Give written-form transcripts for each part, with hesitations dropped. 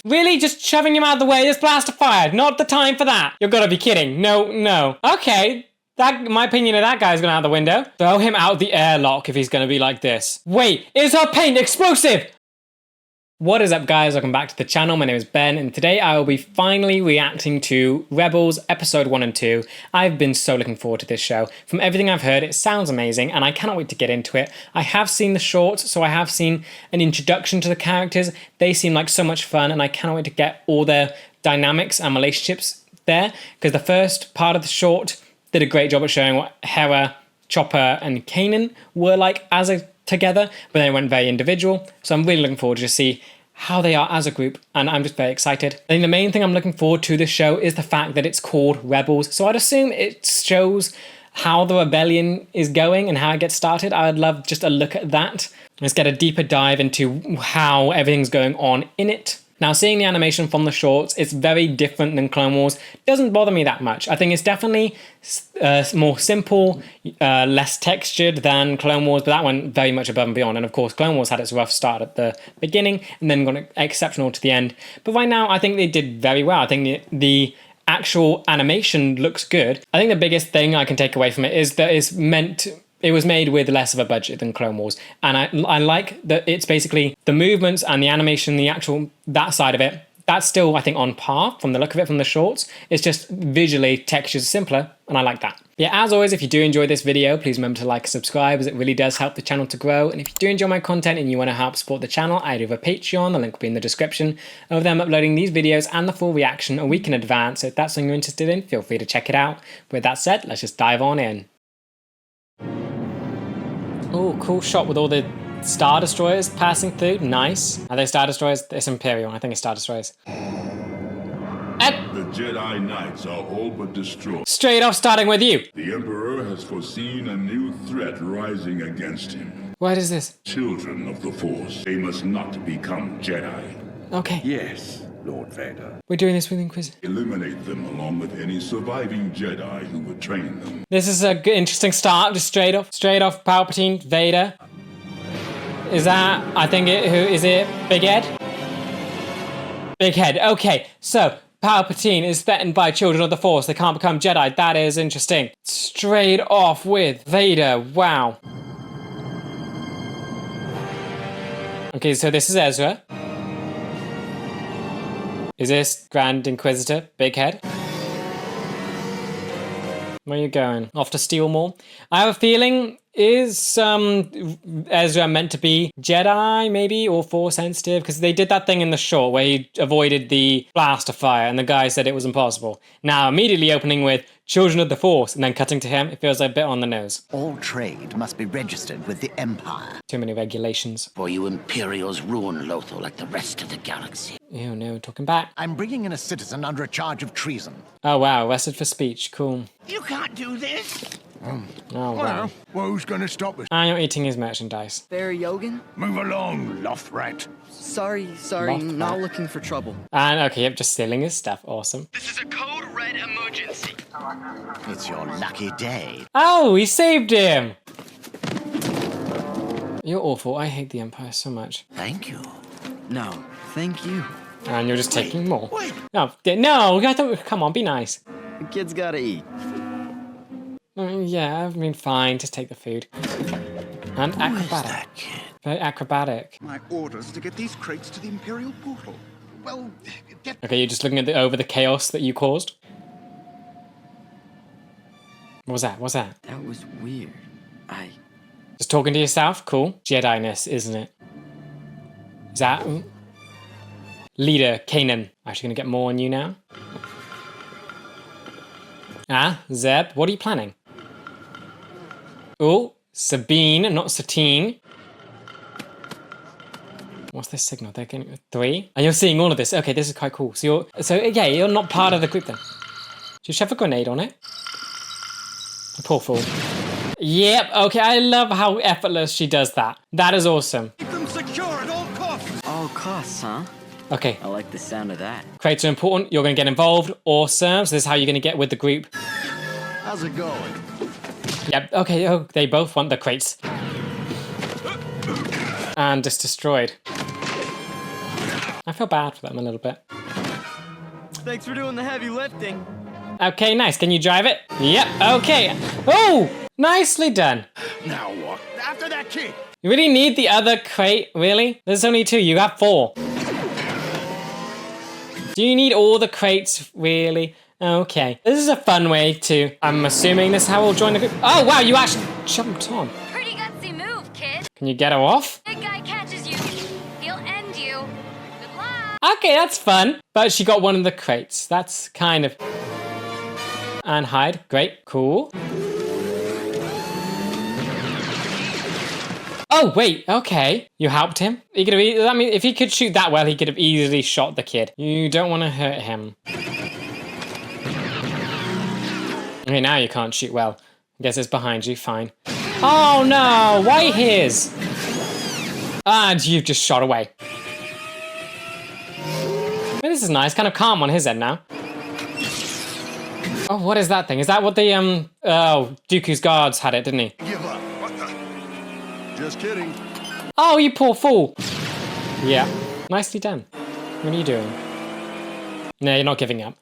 Really? Just shoving him out of the way? This blaster fired. Not the time for that. You've got to be kidding. No, no. Okay. My opinion of that guy's gone out the window. Throw him out the airlock if he's going to be like this. Wait, is her paint explosive? What is up, guys? Welcome back to the channel. My name is Ben, and today I will be finally reacting to Rebels episode 1 and 2. I've been so looking forward to this show. From everything I've heard, it sounds amazing, and I cannot wait to get into it. I have seen the shorts, so I have seen an introduction to the characters. They seem like so much fun, and I cannot wait to get all their dynamics and relationships there, because the first part of the short did a great job at showing what Hera, Chopper, and Kanan were like as a together, but then it went very individual. So I'm really looking forward to see how they are as a group, and I'm just very excited. I think the main thing I'm looking forward to this show is the fact that it's called Rebels. So I'd assume it shows how the rebellion is going and how it gets started. I'd love just a look at that. Let's get a deeper dive into how everything's going on in it. Now, seeing the animation from the shorts, it's very different than Clone Wars. Doesn't bother me that much. I think it's definitely more simple, less textured than Clone Wars, but that went very much above and beyond. And of course, Clone Wars had its rough start at the beginning and then got exceptional to the end. But right now, I think they did very well. I think the actual animation looks good. I think the biggest thing I can take away from it is that it was made with less of a budget than Clone Wars. And I like that it's basically the movements and the animation, that side of it, that's still, I think, on par from the look of it from the shorts. It's just visually, textures simpler, and I like that. Yeah, as always, if you do enjoy this video, please remember to like and subscribe, as it really does help the channel to grow. And if you do enjoy my content and you want to help support the channel, I do have a Patreon, the link will be in the description, of them uploading these videos and the full reaction a week in advance. So if that's something you're interested in, feel free to check it out. With that said, let's just dive on in. Oh, cool shot with all the Star Destroyers passing through. Nice. Are they Star Destroyers? It's Imperial. I think it's Star Destroyers. The Jedi Knights are all but destroyed. Straight off starting with you. The Emperor has foreseen a new threat rising against him. What is this? Children of the Force. They must not become Jedi. Okay. Yes, Lord Vader. We're doing this with Inquisitor. Eliminate them along with any surviving Jedi who would train them. This is a good, interesting start. Just straight off Palpatine, Vader. Is that, I think who is it? Big Ed? Big Head. Okay, so Palpatine is threatened by children of the Force. They can't become Jedi. That is interesting. Straight off with Vader. Wow. Okay, so this is Ezra. Is this Grand Inquisitor, Big Head? Where are you going? Off to steal more? I have a feeling, is Ezra meant to be Jedi, maybe, or Force sensitive? Because they did that thing in the short where he avoided the blaster fire and the guy said it was impossible. Now, immediately opening with Children of the Force and then cutting to him, it feels a bit on the nose. All trade must be registered with the Empire. Too many regulations. For you Imperials ruin Lothal like the rest of the galaxy. Ew, no, talking back. I'm bringing in a citizen under a charge of treason. Oh, wow, arrested for speech. Cool. You can't do this! Oh, wow. Well, who's gonna stop us? And you're eating his merchandise. Barry Yogan? Move along, Lothrat. Sorry, Lothrat. not looking for trouble. And, okay, yep, just stealing his stuff. Awesome. This is a code red emergency. It's your lucky day. Oh, he saved him! You're awful. I hate the Empire so much. Thank you. No, thank you. And you're just taking more. No, I thought, come on, be nice. The kid's gotta eat. Yeah, I mean, fine, just take the food. And acrobatic. That kid? Very acrobatic. My orders to get these crates to the Imperial portal. Well, get... Okay, you're just looking at over the chaos that you caused? What was that? What's that? That was weird. Just talking to yourself? Cool. Jedi-ness, isn't it? Is that... Ooh. Leader, Kanan. Actually gonna get more on you now. Ah, Zeb, what are you planning? Oh, Sabine, not Satine. What's this signal? They're getting 3? And you're seeing all of this. Okay, this is quite cool. So you're not part of the group then. Did you shove a grenade on it? Poor fool. Yep, okay, I love how effortless she does that. That is awesome. Keep them secure at all costs! All costs, huh? Okay. I like the sound of that. Crates are important. You're going to get involved. Awesome. So this is how you're going to get with the group. How's it going? Yep. Okay. Oh, they both want the crates. And just destroyed. I feel bad for them a little bit. Thanks for doing the heavy lifting. Okay, nice. Can you drive it? Yep, okay. Oh, nicely done. Now what? After that kid! You really need the other crate, really? There's only 2, you have 4. Do you need all the crates, really? Okay. This is a fun way to... I'm assuming this is how we'll join the group. Oh, wow, you actually jumped on. Pretty gutsy move, kid. Can you get her off? Big guy catches you, he'll end you. Good luck. Okay, that's fun. But she got one of the crates. That's kind of... And hide. Great. Cool. Oh, wait. Okay. You helped him? He could have, I mean, if he could shoot that well, he could have easily shot the kid. You don't want to hurt him. Okay, now you can't shoot well. I guess it's behind you. Fine. Oh, no. Why his? And you've just shot away. Well, this is nice. Kind of calm on his end now. Oh, what is that thing? Is that what the, oh, Dooku's guards had it, didn't he? Give up. What the? Just kidding. Oh, you poor fool. Yeah. Nicely done. What are you doing? No, you're not giving up.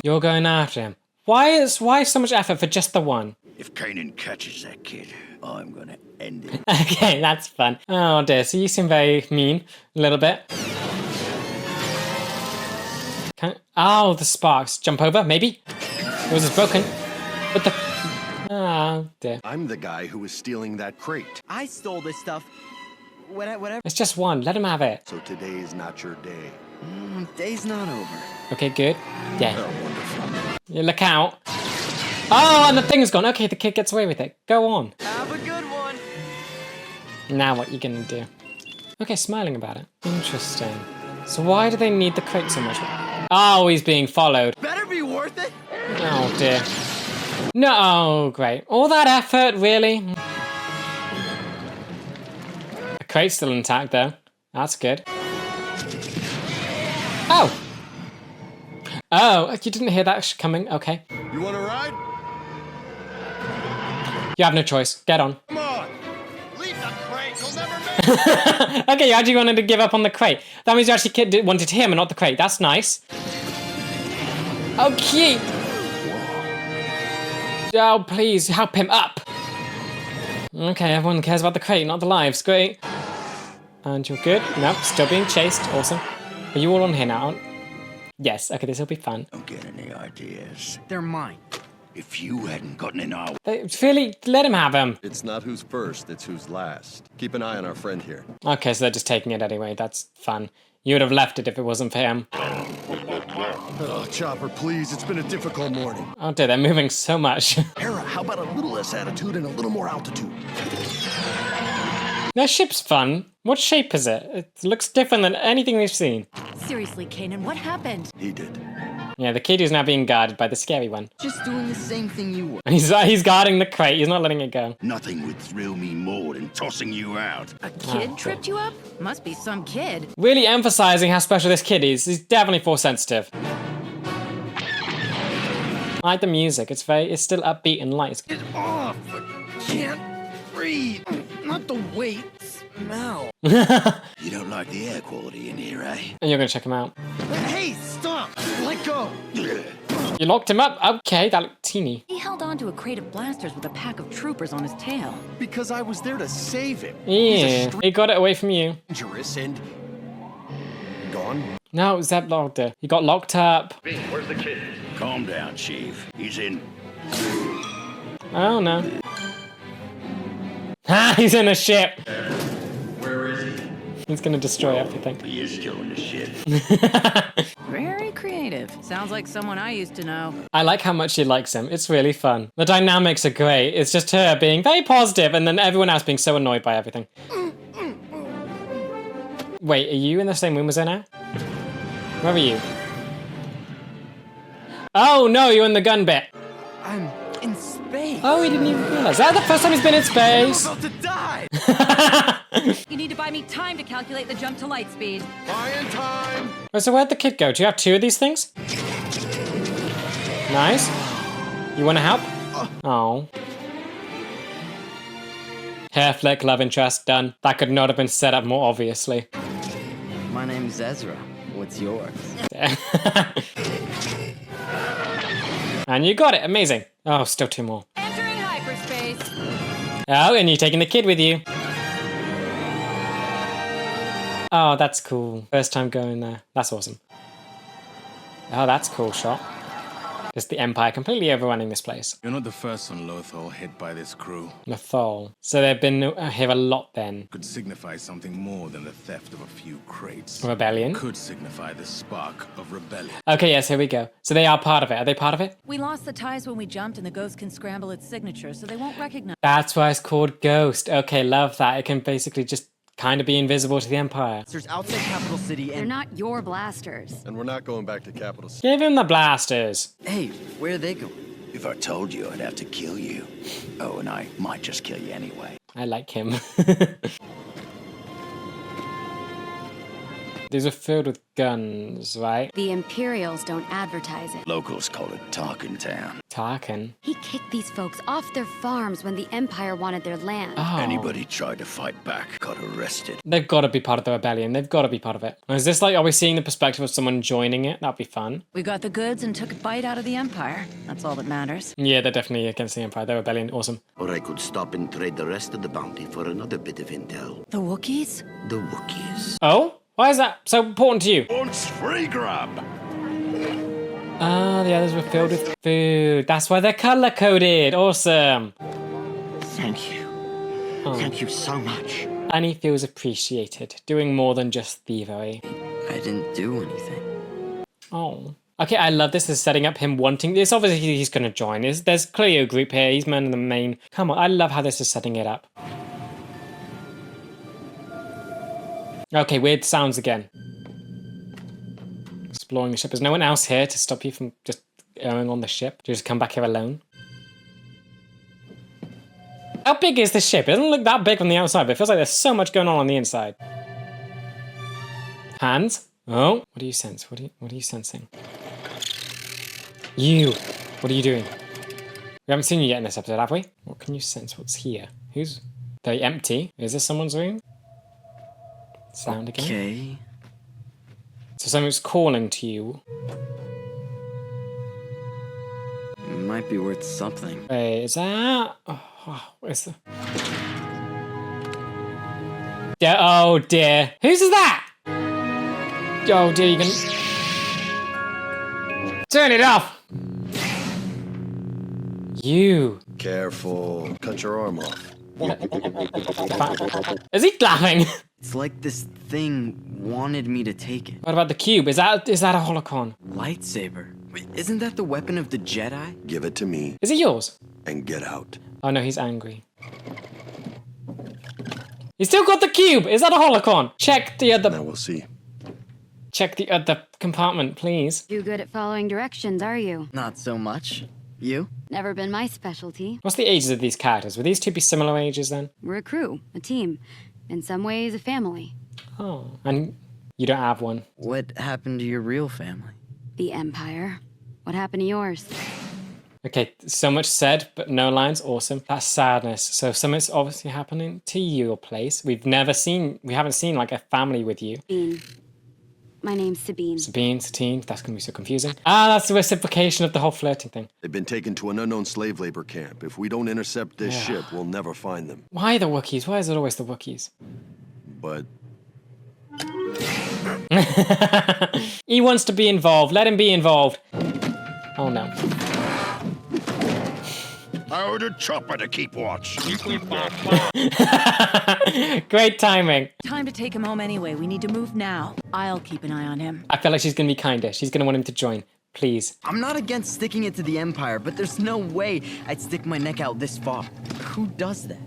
You're going after him. Why so much effort for just the one? If Kanan catches that kid, I'm gonna end it. Okay, that's fun. Oh dear, so you seem very mean. A little bit. Oh, the sparks. Jump over, maybe? Yours is broken. But the... Oh, dear. I'm the guy who was stealing that crate. I stole this stuff. Whatever. It's just one. Let him have it. So today is not your day. Day's not over. Okay, good. Yeah. Oh, wonderful. Yeah, look out. Oh, and the thing's gone. Okay, the kid gets away with it. Go on. Have a good one. Now what you gonna do? Okay, smiling about it. Interesting. So why do they need the crate so much? Oh, he's being followed. Better be worth it. Oh dear. No, oh, great. All that effort, really? The crate's still intact though. That's good. Oh! Oh, you didn't hear that coming? Okay. You wanna ride? You have no choice. Get on. Come on! Leave the crate, you'll never make it! Okay, you actually wanted to give up on the crate. That means you actually wanted him and not the crate. That's nice. Okay. Oh, please, help him up. Okay, everyone cares about the crate, not the lives. Great. And you're good. Nope, still being chased. Awesome. Are you all on here now? Yes, okay, this will be fun. Don't get any ideas. They're mine. If you hadn't gotten in our... Really, let him have him. It's not who's first, it's who's last. Keep an eye on our friend here. Okay, so they're just taking it anyway. That's fun. You would have left it if it wasn't for him. Oh, Chopper, please, it's been a difficult morning. Oh dear, they're moving so much. Hera, how about a little less attitude and a little more altitude? Their ship's fun. What shape is it? It looks different than anything we've seen. Seriously, Kanan, what happened? He did. Yeah, the kid is now being guarded by the scary one. Just doing the same thing you were. And he's guarding the crate. He's not letting it go. Nothing would thrill me more than tossing you out. A kid tripped you up? Must be some kid. Really emphasizing how special this kid is. He's definitely force sensitive. I like the music. It's still upbeat and light. Get off! Can't breathe. Not the weight. Smell. You don't like the air quality in here, eh? And you're gonna check him out. Hey, stop! Let go! You locked him up? Okay, that looked teeny. He held on to a crate of blasters with a pack of troopers on his tail. Because I was there to save him. Yeah, he got it away from you. Dangerous and... gone? No, Zeb locked it. He got locked up. Where's the kid? Calm down, Chief. He's in... Oh no. Ha! He's in a ship. Where is he? He's gonna destroy everything. He is still in the shit. Very creative. Sounds like someone I used to know. I like how much she likes him. It's really fun. The dynamics are great. It's just her being very positive and then everyone else being so annoyed by everything. Wait, are you in the same room as her now? Where are you? Oh no, you're in the gun bit. I'm in space. Oh, he didn't even realize. Is that the first time he's been in space? I'm about to die. You need to buy me time to calculate the jump to light speed. Buying time! Oh, so where'd the kid go? Do you have 2 of these things? Nice. You want to help? Oh. Hair flick, love interest, done. That could not have been set up more obviously. My name's Ezra. What's yours? And you got it, amazing. Oh, still 2 more. Entering hyperspace. Oh, and you're taking the kid with you. Oh, that's cool. First time going there. That's awesome. Oh, that's a cool shot. Just the Empire completely overrunning this place. You're not the first on Lothal hit by this crew. Lothal. So they've been here a lot then. Could signify something more than the theft of a few crates. Rebellion. Could signify the spark of rebellion. Okay, yes, here we go. So they are part of it. Are they part of it? We lost the ties when we jumped, and the ghost can scramble its signature, so they won't recognize. That's why it's called Ghost. Okay, love that. It can basically just kind of be invisible to the Empire. There's outside Capital City They're and... not your blasters. And we're not going back to Capital City. Give him the blasters. Hey, where are they going? If I told you, I'd have to kill you. Oh, and I might just kill you anyway. I like him. These are filled with guns, right? The Imperials don't advertise it. Locals call it Tarkin Town. Tarkin. He kicked these folks off their farms when the Empire wanted their land. Oh. Anybody tried to fight back got arrested. They've got to be part of the rebellion. They've got to be part of it. Is this like, are we seeing the perspective of someone joining it? That'd be fun. We got the goods and took a bite out of the Empire. That's all that matters. Yeah, they're definitely against the Empire. They're rebellion. Awesome. Or I could stop and trade the rest of the bounty for another bit of intel. The Wookiees? The Wookiees. Oh? Why is that so important to you? Once free grab. Ah, the others were filled with food. That's why they're color-coded. Awesome. Thank you. Thank you so much. And he feels appreciated, doing more than just thievery. I didn't do anything. Oh. Okay, I love this. Is setting up him wanting this. Obviously, he's going to join. There's clearly a group here. He's man in the main. Come on, I love how this is setting it up. Okay, weird sounds again. Exploring the ship. There's no one else here to stop you from just going on the ship. You just come back here alone. How big is the ship? It doesn't look that big from the outside, but it feels like there's so much going on the inside. Hands? Oh, what do you sense? What are you sensing? You. What are you doing? We haven't seen you yet in this episode, have we? What can you sense? What's here? Who's very empty? Is this someone's room? Sound again? Okay. So something's calling to you. Might be worth something. Wait, is that? Oh, where's the? Oh dear. Whose is that? Oh dear, you can turn it off. You. Careful. Cut your arm off. Is he laughing? It's like this thing wanted me to take it. What about the cube? Is that a holocron? Lightsaber. Wait, isn't that the weapon of the Jedi? Give it to me Is it yours? and get out. Oh no, he's angry. He's still got the cube. Is that a holocron? Check the other. Now we'll see. Check the other compartment, please. Too good at following directions, are you? Not so much. You? Never been my specialty. What's the ages of these characters? Would these two be similar ages then? We're a crew, a team. In some ways, a family. Oh, and you don't have one. What happened to your real family? The Empire. What happened to yours? Okay, so much said, but no lines. Awesome. That's sadness. So something's obviously happening to your place. We haven't seen like a family with you. Sabine. My name's Sabine. Satine. That's gonna be so confusing. Ah, that's the reciprocation of the whole flirting thing. They've been taken to an unknown slave labor camp. If we don't intercept this ship, we'll never find them. Why the Wookiees? Why is it always the Wookiees? But He wants to be involved. Let him be involved. Oh no. I ordered Chopper to keep watch. Great timing. Time to take him home anyway. We need to move now. I'll keep an eye on him. I feel like she's gonna be kinder. She's gonna want him to join. Please. I'm not against sticking it to the Empire, but there's no way I'd stick my neck out this far. Who does that?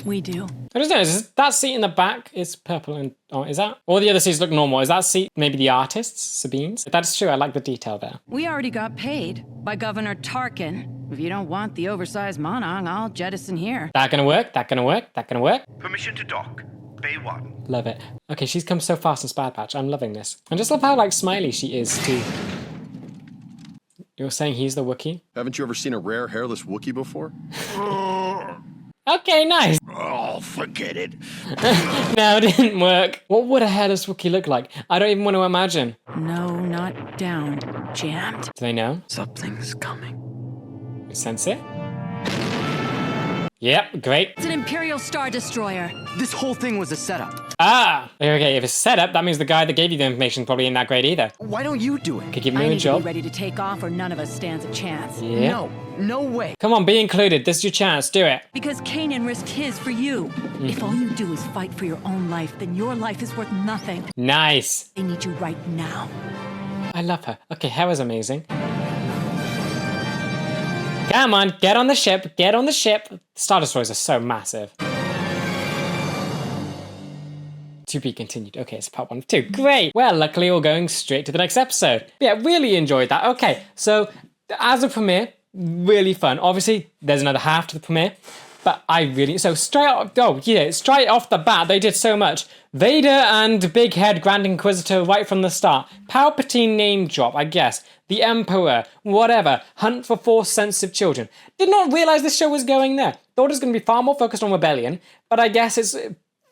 We do. I just know, that seat in the back is purple and... Oh, is that? All the other seats look normal. Is that seat maybe the artist's, Sabine's? If that's true, I like the detail there. We already got paid by Governor Tarkin. If you don't want the oversized monong, I'll jettison here. That gonna work? That gonna work? That gonna work? Permission to dock. Bay 1. Love it. Okay, she's come so fast in Spad Patch. I'm loving this. And just love how, like, smiley she is, too. You're saying he's the Wookiee? haven't you ever seen a rare hairless Wookiee before? Okay, nice. Oh, forget it. No, it didn't work. What would a hairless Wookiee look like? I don't even want to imagine. No, not downed. Jammed. Do they know? Something's coming. You sense it? Yep, great. It's an Imperial Star Destroyer. This whole thing was a setup. Ah! Okay, if it's set up, that means the guy that gave you the information probably ain't that great either. Why don't you do it? Could give I me a need to be job. ready to take off or none of us stands a chance. Yeah. No, no way. Come on, be included. This is your chance. Do it. Because Kanan risked his for you. If all you do is fight for your own life, then your life is worth nothing. Nice. They need you right now. I love her. Okay, Hera's amazing. Come on, get on the ship. Get on the ship. Star Destroyers are so massive. To be continued. Okay, it's part 1 of 2. Great. Well, luckily we're going straight to the next episode. Yeah, really enjoyed that. Okay, so as a premiere, really fun. Obviously, there's another half to the premiere, but I really... So straight off the bat, they did so much. Vader and Big Head Grand Inquisitor right from the start. Palpatine name drop, I guess. The Emperor, whatever. Hunt for Force-sensitive children. Did not realize this show was going there. Thought it was going to be far more focused on rebellion, but I guess it's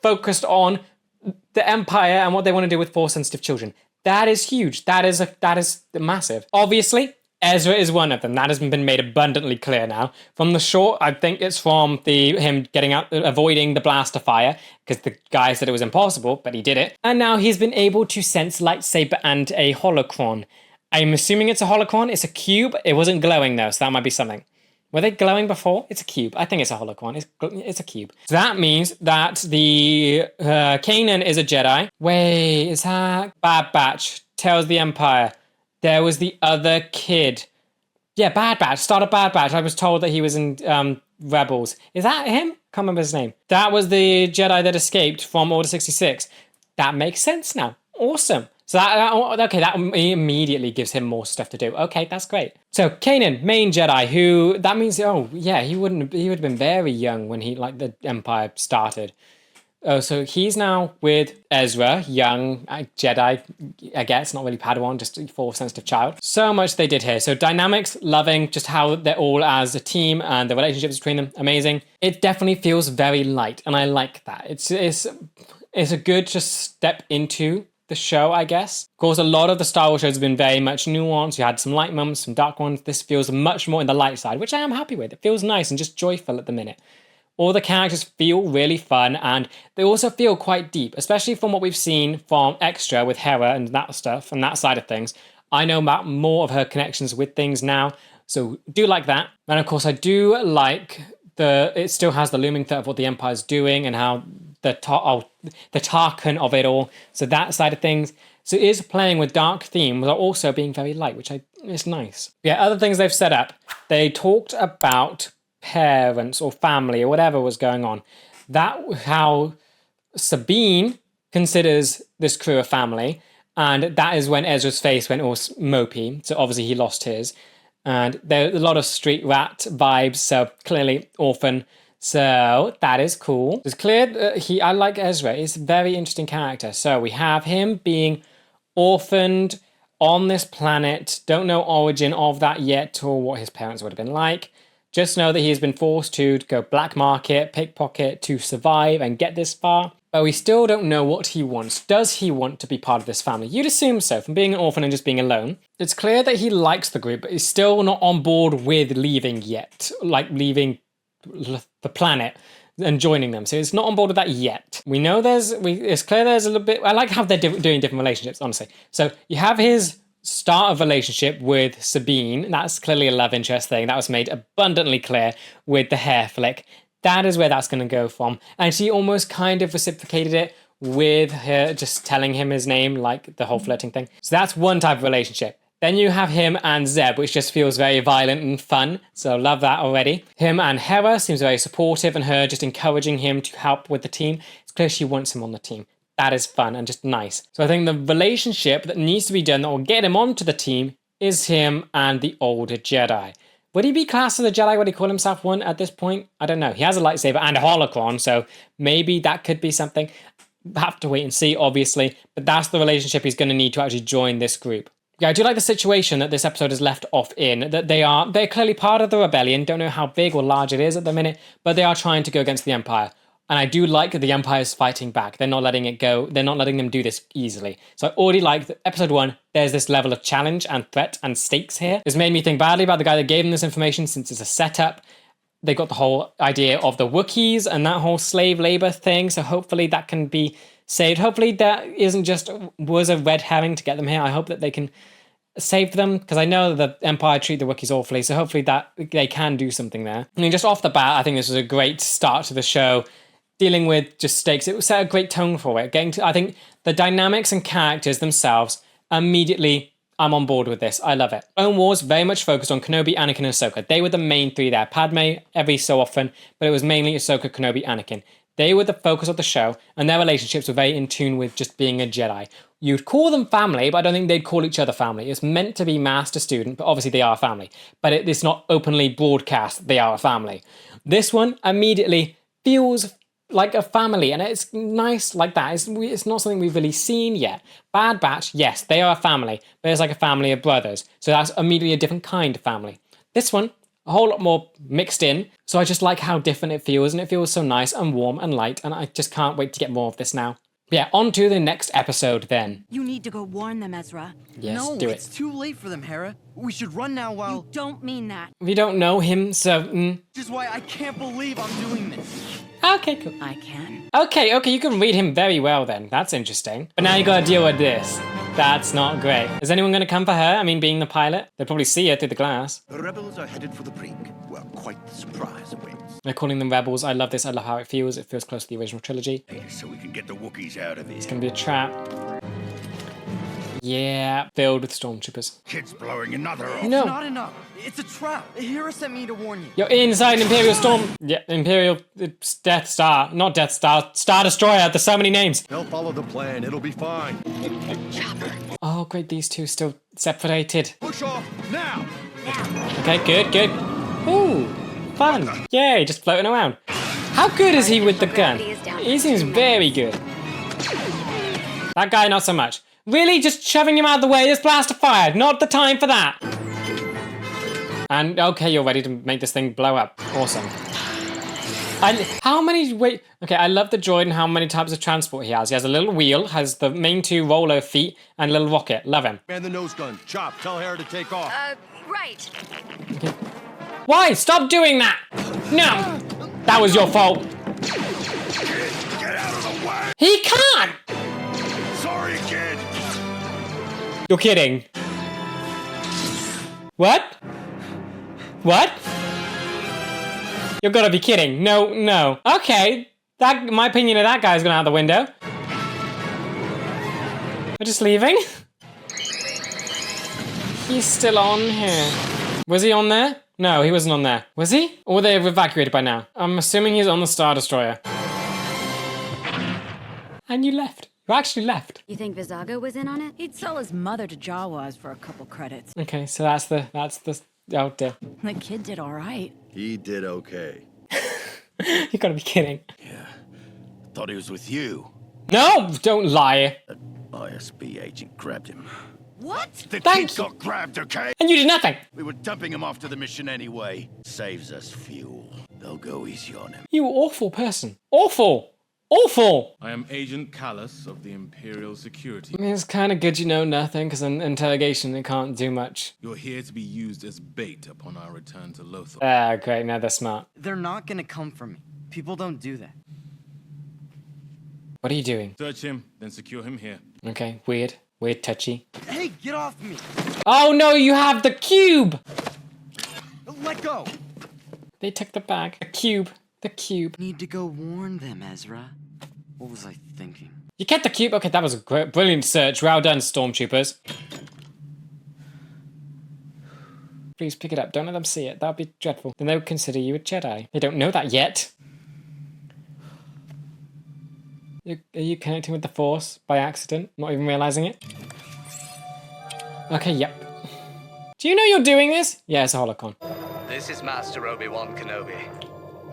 focused on the Empire and what they want to do with Force-sensitive children. That is huge. That is massive. Obviously, Ezra is one of them. That has been made abundantly clear now. From the short, I think it's from him getting out, avoiding the blaster fire, because the guy said it was impossible, but he did it. And now he's been able to sense lightsaber and a holocron. I'm assuming it's a holocron. It's a cube. It wasn't glowing though, so that might be something. Were they glowing before? It's a cube. I think it's a holocron. It's a cube. So that means that the Kanan is a Jedi. Wait, is that Bad Batch? Tells the Empire. There was the other kid. Yeah, Bad Batch. Started Bad Batch. I was told that he was in Rebels. Is that him? Can't remember his name. That was the Jedi that escaped from Order 66. That makes sense now. Awesome. So that immediately gives him more stuff to do. Okay, that's great. So Kanan, main Jedi, who that means he would have been very young when the Empire started. Oh, so he's now with Ezra, young Jedi, I guess, not really Padawan, just a Force-sensitive child. So much they did here. So dynamics, loving, just how they're all as a team and the relationships between them, amazing. It definitely feels very light, and I like that. It's a good just step into the show, I guess. Of course, a lot of the Star Wars shows have been very much nuanced. You had some light moments, some dark ones. This feels much more in the light side, which I am happy with. It feels nice and just joyful at the minute. All the characters feel really fun, and they also feel quite deep, especially from what we've seen from Extra with Hera and that stuff, and that side of things. I know about more of her connections with things now, so do like that. And of course, I do like it still has the looming threat of what the Empire's doing and how the Tarkin of it all. So that side of things. So it is playing with dark themes while also being very light, which is nice. Yeah, other things they've set up. They talked about parents or family or whatever was going on. How Sabine considers this crew a family, and that is when Ezra's face went all mopey. So obviously he lost his. And there's a lot of street rat vibes, so clearly orphan. So that is cool. It's clear that I like Ezra. He's a very interesting character. So we have him being orphaned on this planet. Don't know origin of that yet or what his parents would have been like. Just know that he has been forced to go black market, pickpocket to survive and get this far. But we still don't know what he wants. Does he want to be part of this family? You'd assume so, from being an orphan and just being alone. It's clear that he likes the group, but he's still not on board with leaving yet. Like leaving the planet and joining them. So he's not on board with that yet. We know it's clear there's a little bit... I like how they're doing different relationships, honestly. So you have his start of relationship with Sabine. That's clearly a love interest thing. That was made abundantly clear with the hair flick. That is where that's going to go from. And she almost kind of reciprocated it with her just telling him his name, like the whole flirting thing. So that's one type of relationship. Then you have him and Zeb, which just feels very violent and fun. So love that already. Him and Hera seems very supportive, and her just encouraging him to help with the team. It's clear she wants him on the team. That is fun and just nice. So I think the relationship that needs to be done that will get him onto the team is him and the older Jedi. Would he be classed as a Jedi? Would he call himself one at this point? I don't know. He has a lightsaber and a holocron, so maybe that could be something. Have to wait and see, obviously. But that's the relationship he's going to need to actually join this group. Yeah, I do like the situation that this episode is left off in, that they're clearly part of the rebellion. Don't know how big or large it is at the minute, but they are trying to go against the Empire. And I do like that the Empire's fighting back. They're not letting it go. They're not letting them do this easily. So I already like that episode 1, there's this level of challenge and threat and stakes here. This made me think badly about the guy that gave them this information since it's a setup. They got the whole idea of the Wookiees and that whole slave labor thing. So hopefully that can be saved. Hopefully that was a red herring to get them here. I hope that they can save them, because I know the Empire treat the Wookiees awfully, so hopefully that they can do something there. I mean, just off the bat, I think this was a great start to the show, dealing with just stakes. It set a great tone for it. I think the dynamics and characters themselves, immediately, I'm on board with this. I love it. Clone Wars very much focused on Kenobi, Anakin, and Ahsoka. They were the main three there. Padme every so often, but it was mainly Ahsoka, Kenobi, Anakin. They were the focus of the show, and their relationships were very in tune with just being a Jedi. You'd call them family, but I don't think they'd call each other family. It's meant to be master-student, but obviously they are a family. But it's not openly broadcast they are a family. This one immediately feels like a family, and it's nice like that. It's not something we've really seen yet. Bad Batch, yes, they are a family, but it's like a family of brothers. So that's immediately a different kind of family. This one, a whole lot more mixed in. So I just like how different it feels, and it feels so nice and warm and light, and I just can't wait to get more of this now. Yeah, on to the next episode then. You need to go warn them, Ezra. Yes, No, do it's it. too late for them, Hera. We should run now while... You don't mean that. We don't know him, so... Which is why I can't believe I'm doing this. Okay, cool. I can. Okay, you can read him very well then. That's interesting. But now you gotta deal with this. That's not great. Is anyone gonna come for her? I mean, being the pilot? They'll probably see her through the glass. The rebels are headed for the brig. Well, quite the surprise awaits. They're calling them rebels. I love this. I love how it feels. It feels close to the original trilogy. So we can get the Wookiees out of here. It's gonna be a trap. Yeah, filled with stormtroopers. Kid's blowing another off. No, Not enough. It's a trap. Hera sent me to warn you. you're inside an Imperial Storm. Yeah, Imperial Death Star. Not Death Star. Star Destroyer. There's so many names. They'll follow the plan. It'll be fine. Oh, great. These two still separated. Push off now. Okay, good. Ooh, fun. Yay, just floating around. How good is he with the gun? He seems very good. That guy, not so much. Really? Just shoving him out of the way? This blaster fired. Not the time for that. And okay, you're ready to make this thing blow up. Awesome. Okay, I love the droid and how many types of transport he has. He has a little wheel, has the main two roller feet, and a little rocket. Love him. Man the nose gun. Chop. Tell Hera to take off. Right. Okay. Why? Stop doing that! No! That was your fault. Get out of the way. He can't! Sorry, kid. You're kidding. What? What? You're gotta be kidding. No. Okay. My opinion of that guy's gone out the window. We're just leaving? He's still on here. Was he on there? No, he wasn't on there. Was he? Or were they evacuated by now? I'm assuming he's on the Star Destroyer. And you left. You actually left. You think Vizago was in on it? He'd sell his mother to Jawas for a couple credits. Okay, so that's the, oh dear. The kid did all right. He did okay. You gotta be kidding. Yeah. Thought he was with you. No, don't lie. ISB agent grabbed him. What? The Thank kid you. got grabbed, okay? And you did nothing. We were dumping him after the mission anyway. Saves us fuel. They'll go easy on him. You awful person. Awful. Awful. I am Agent Callus of the Imperial Security. I mean, it's kind of good you know nothing, because in interrogation it can't do much. You're here to be used as bait upon our return to Lothal. Ah, great. Now they're smart. They're not gonna come for me. People don't do that. What are you doing? Search him, then secure him here. Okay, weird. Weird, touchy. Hey, get off me! Oh no, you have the cube! Let go! They took the bag. The cube. The cube. Need to go warn them, Ezra. What was I thinking? You kept the cube? Okay, that was a great, brilliant search. Well done, stormtroopers. Please pick it up. Don't let them see it. That would be dreadful. Then they would consider you a Jedi. They don't know that yet. Are you connecting with the Force by accident? Not even realizing it? Okay, yep. Do you know you're doing this? Yeah, it's a holocron. This is Master Obi-Wan Kenobi.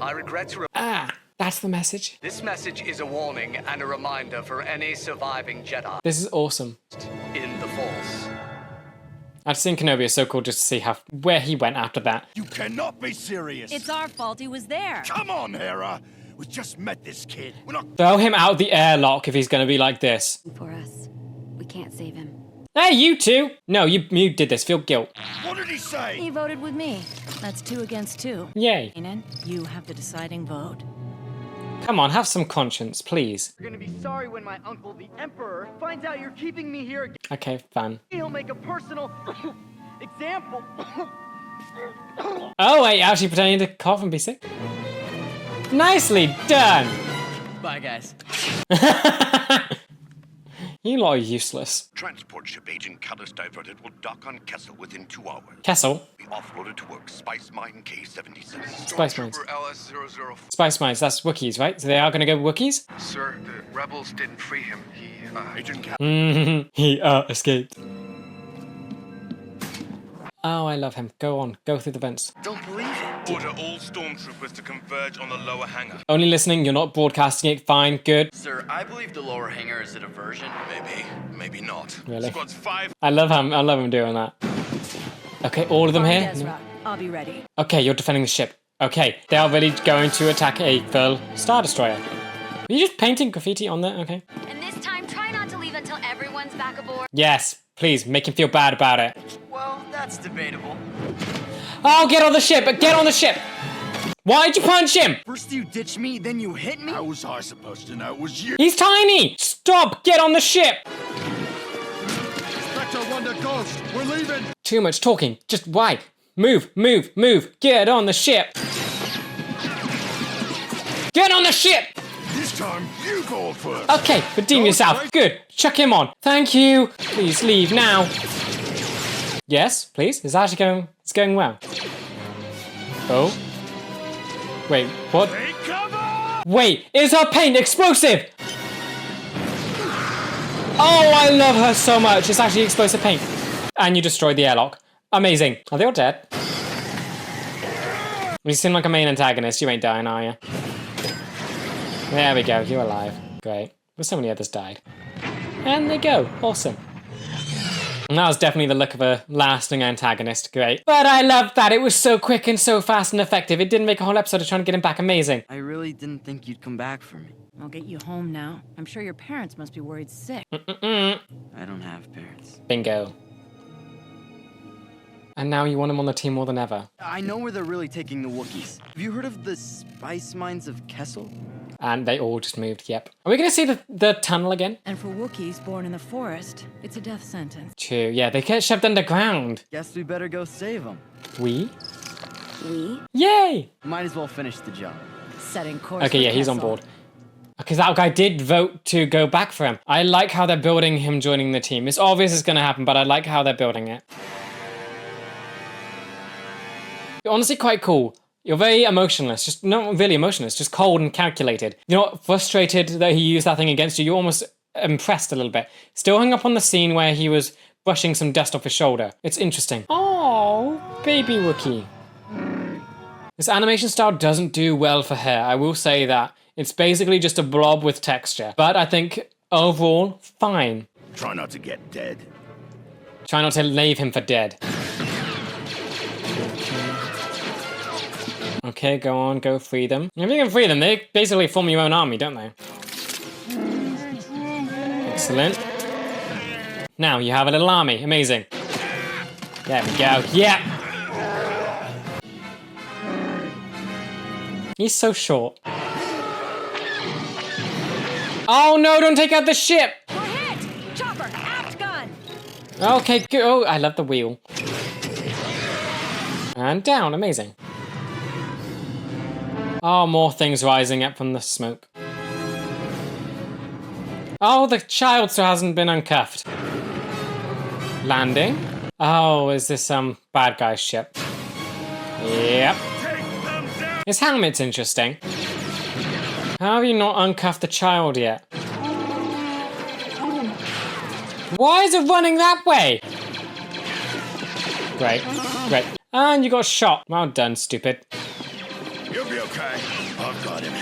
I regret to Ah, that's the message. This message is a warning and a reminder for any surviving Jedi This is awesome. in the Force. I've seen Kenobi. It's so cool just to see where he went after that. You cannot be serious. It's our fault he was there. Come on, Hera. We just met this kid. We're not... Throw him out the airlock if he's gonna be like this. For us. We can't save him. Hey, you two! No, you did this. Feel guilt. What did he say? He voted with me. That's 2 against 2. Yay. Kanan, you have the deciding vote. Come on, have some conscience, please. You're gonna be sorry when my uncle, the Emperor, finds out you're keeping me here again. Okay, fun. He'll make a personal example. Oh, wait, actually pretending to cough and be sick. Nicely done! Bye, guys. You lot are useless. Transport ship Agent Callus diverted will dock on Kessel within 2 hours. Kessel? Be offloaded to work Spice Mine K-76. Spice Mines. LS-004. Spice Mines, that's Wookiees, right? So they are gonna go Wookiees? Sir, the rebels didn't free him. Agent Callus. He escaped. Oh, I love him. Go on, go through the vents. Don't believe it. Order all stormtroopers to converge on the lower hangar. Only listening, you're not broadcasting it. Fine, good. Sir, I believe the lower hangar is a diversion. Maybe not. Really? Squads 5. I love him doing that. Okay, all of them here? Ezra, I'll be ready. Okay, you're defending the ship. Okay, they are really going to attack a full Star Destroyer. Are you just painting graffiti on there? Okay. And this time, try not to leave until everyone's back aboard. Yes, please, make him feel bad about it. Well, that's debatable. Oh, get on the ship! Get on the ship! Why'd you punch him? First you ditch me, then you hit me? How was I supposed to know it was you? He's tiny! Stop! Get on the ship! Spectre Wonder Ghost, we're leaving! Too much talking. Just why? Move, move, move. Get on the ship! Get on the ship! This time, you go first. Okay, redeem yourself. Good. Chuck him on. Thank you. Please leave now. Yes, please. It's actually going. It's going well. Oh. Wait. What? Wait. Is her paint explosive? Oh, I love her so much. It's actually explosive paint. And you destroyed the airlock. Amazing. Are they all dead? You seem like a main antagonist. You ain't dying, are you? There we go. You're alive. Great. But so many others died. And they go. Awesome. And that was definitely the look of a lasting antagonist. Great. But I loved that. It was so quick and so fast and effective. It didn't make a whole episode of trying to get him back. Amazing. I really didn't think you'd come back for me. I'll get you home now. I'm sure your parents must be worried sick. I don't have parents. Bingo. And now you want him on the team more than ever. I know where they're really taking the Wookiees. Have you heard of the Spice Mines of Kessel? And they all just moved, yep. Are we going to see the tunnel again? And for Wookiees born in the forest, it's a death sentence. True, yeah, they get shoved underground. Guess we better go save them. We? We? Yay! Might as well finish the job. Setting course. Okay, yeah, he's on board. Because that guy did vote to go back for him. I like how they're building him joining the team. It's obvious it's going to happen, but I like how they're building it. You're honestly quite cool. You're very emotionless, just not really emotionless, just cold and calculated. You're not frustrated that he used that thing against you. You're almost impressed a little bit. Still hung up on the scene where he was brushing some dust off his shoulder. It's interesting. Oh, baby Wookiee. This animation style doesn't do well for hair. I will say that. It's basically just a blob with texture. But I think overall, fine. Try not to get dead. Try not to leave him for dead. Okay, go on, go free them. If you can free them, they basically form your own army, don't they? Excellent. Now you have a little army. Amazing. There we go. Yeah! He's so short. Oh no, don't take out the ship! We're hit! Chopper, aft gun! Okay, good. Oh, I love the wheel. And down, amazing. Oh, more things rising up from the smoke. Oh, the child still hasn't been uncuffed. Landing. Oh, is this some bad guy's ship? Yep. His helmet's interesting. How have you not uncuffed the child yet? Why is it running that way? Great, great. And you got shot. Well done, stupid. You'll be okay. I've got him.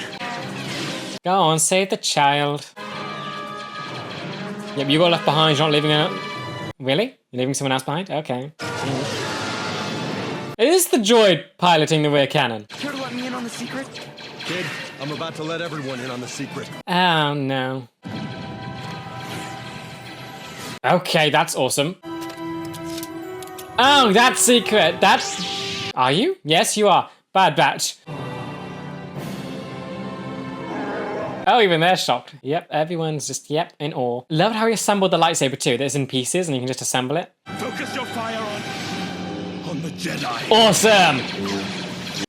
Go on, save the child. Yep, you got left behind. You're not leaving it. Really? You're leaving someone else behind? Okay. It is the droid piloting the rear cannon. Care to let me in on the secret? Kid, I'm about to let everyone in on the secret. Oh, no. Okay, that's awesome. Oh, that's secret. That's... Are you? Yes, you are. Bad Batch. Oh, even they're shocked. Yep, everyone's just, yep, in awe. Love how he assembled the lightsaber too. That it's in pieces and you can just assemble it. Focus your fire on the Jedi. Awesome!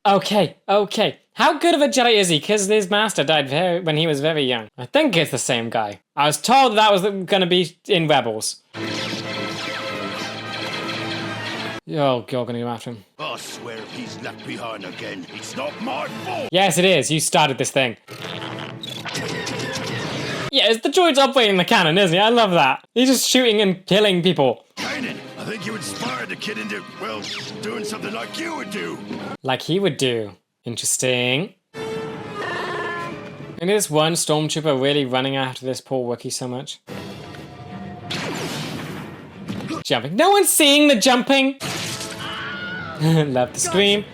Okay, okay. How good of a Jedi is he? Because his master died when he was very young. I think it's the same guy. I was told that was going to be in Rebels. Oh, you're going to go after him. I swear if he's left behind again, it's not my fault. Yes, it is. You started this thing. Yeah, it's the droid's operating the cannon, isn't he? I love that. He's just shooting and killing people. Kanan, I think you inspired the kid into, well, doing something like you would do. Like he would do. Interesting. And is one stormtrooper really running after this poor Wookiee so much? Jumping. No one's seeing the jumping! Love the scream.